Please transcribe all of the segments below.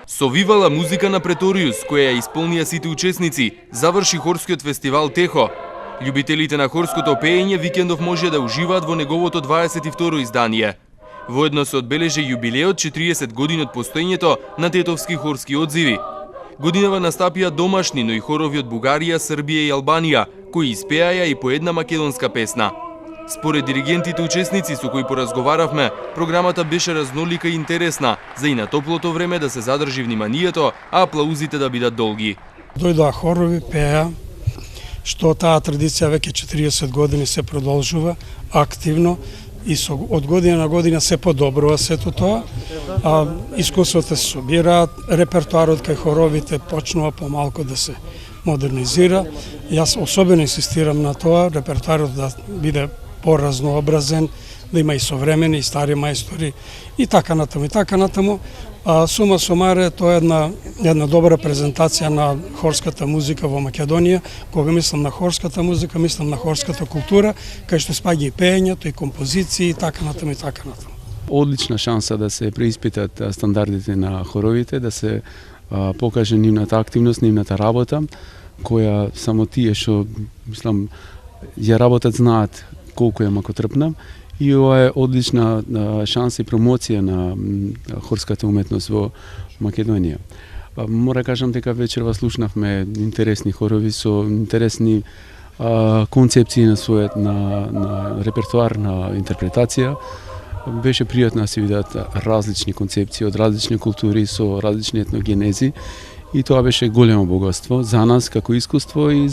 Со вивала музика на Преториус, која ја исполнија сите учесници, заврши хорскиот фестивал Техо. Љубителите на хорското пеење викендов може да уживаат во неговото 22-ро издание. Воедно се одбележи јубилеот 40 години од постоењето на тетовски хорски одзиви. Годинава настапија домашни, но и хорови од Бугарија, Србија и Албанија, кои испеаја и по една македонска песна. Според диригентите учесници со кои поразговаравме, програмата беше разнолика и интересна, за и на топлото време да се задржи вниманието, а аплаузите да бидат долги. Дојдоа хорови, пеа, што таа традиција веќе 40 години се продолжува активно и од година на година се подобрува сето тоа. Искуството се собираат, репертуарот кај хоровите почнува помалку да се модернизира. Јас особено инсистирам на тоа, репертуарот да биде поразнообразен, да има и современи и стари мајстори и така натаму. И така натаму, сума сумаре, тоа е една добра презентација на хорската музика во Македонија. Кога мислам на хорската музика, мислам на хорската култура, кај што спаѓа и пеењето, и композиции, и така натаму, и така натаму. Одлична шанса да се преиспитат стандардите на хоровите, да се покаже нивната активност, нивната работа, која само тие што, мислам, ја работат знаат колку е макотрпна. И ова е одлична шанса и промоција на хорската уметност во Македонија. Мора кажам дека вечерва слушнавме интересни хорови со интересни концепции на својот на репертуар, на интерпретација. Беше пријатно да се видат различни концепции од различни култури со различни етногенези и тоа беше големо богатство за нас како искуство и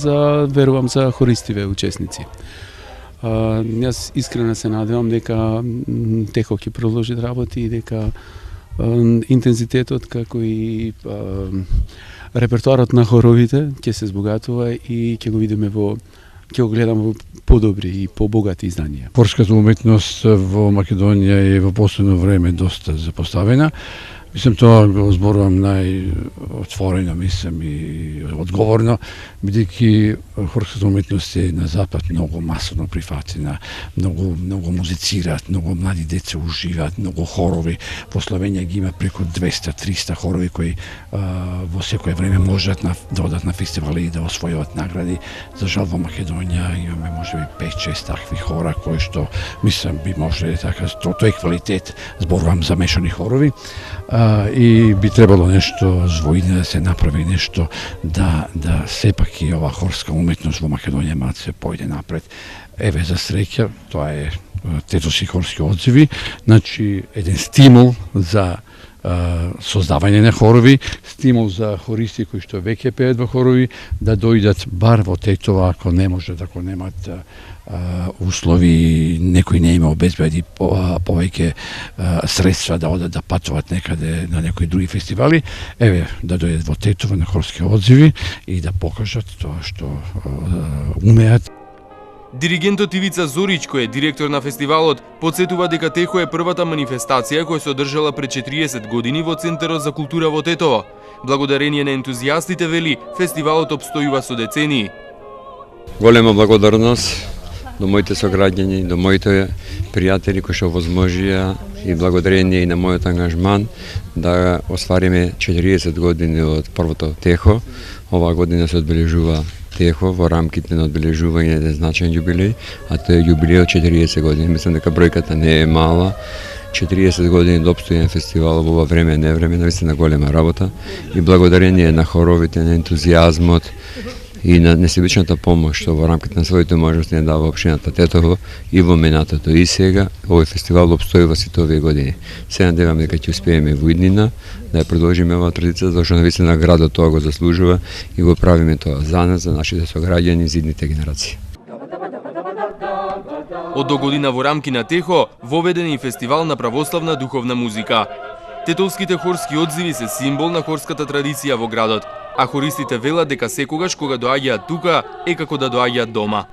верувам за хористиве учесници. Јас искрено се надевам дека Техо ќе продолжи да работи и дека интензитетот како и репертуарот на хоровите ќе се збогатува и ќе го видиме ќе го гледам во подобри и побогати изданија. Хорската уметност во Македонија е во последно време доста запоставена. Мислам, тоа го зборувам најотворено, мислам, и одговорно, бидејќи хорската уметност е на запад многу масовно прифатена, многу музицираат, многу млади деца уживаат, многу хорови. Во Словенија ги има преку 200-300 хорови кои во секое време можат да одат на фестивали и да освојуват награди. За жал во Македонија имаме можеби 5-6 такви хора кои што, мислам, би можеле така, тоа е квалитет, зборувам за мешани хорови. И би требало нешто звоидно да се направи, нешто да сепак и ова хорска уметност во Македонија мора да се појде напред. Еве, за среќа, тоа е тетовски хорски одзиви, значи еден стимул за создавање на хорови, стимул за хористи кои што веќе пеат во хорови, да дојдат бар во Тетово, ако не можат, ако немат услови, некој не има обезбеди повеќе средства да одат да патуват некаде на некои други фестивали, еве, да дојдат во Тетово на хорски одзиви и да покажат тоа што умеат. Диригентот Ивица Зорич, кој е директор на фестивалот, подсетува дека Техо е првата манифестација која се одржала пред 40 години во Центарот за култура во Тетово. Благодарение на ентузијастите, вели, фестивалот обстојува со децении. Голема благодарност до моите сограѓани, до моите пријатели кои што возможија и благодарение и на мојот ангажман да оствариме 40 години од првото Техо. Оваа година се одбележува Техо во рамките на одбележување на значаен јубилеј, а тоа е јубилеј од 40 години. Мислам дека бројката не е мала. 40 години до обстојен фестивал во ова време, не време, навистина голема работа и благодарение на хоровите, на ентузијазмот и на несебичната помош што во рамките на своите можности не дава општината Тетово и во минатото и сега, овој фестивал обстојува сите овие години. Се надевам дека ќе успееме во иднина да ја продолжиме оваа традиција, зашто навистина градот тоа го заслужува и го правиме тоа за нас, за нашите сограѓани, за идните генерации. Од догодина во рамки на Техо воведен и фестивал на православна духовна музика. Тетовските хорски одзиви се символ на хорската традиција во градот, а хористите велат дека секогаш кога доаѓаат тука е како да доаѓаат дома.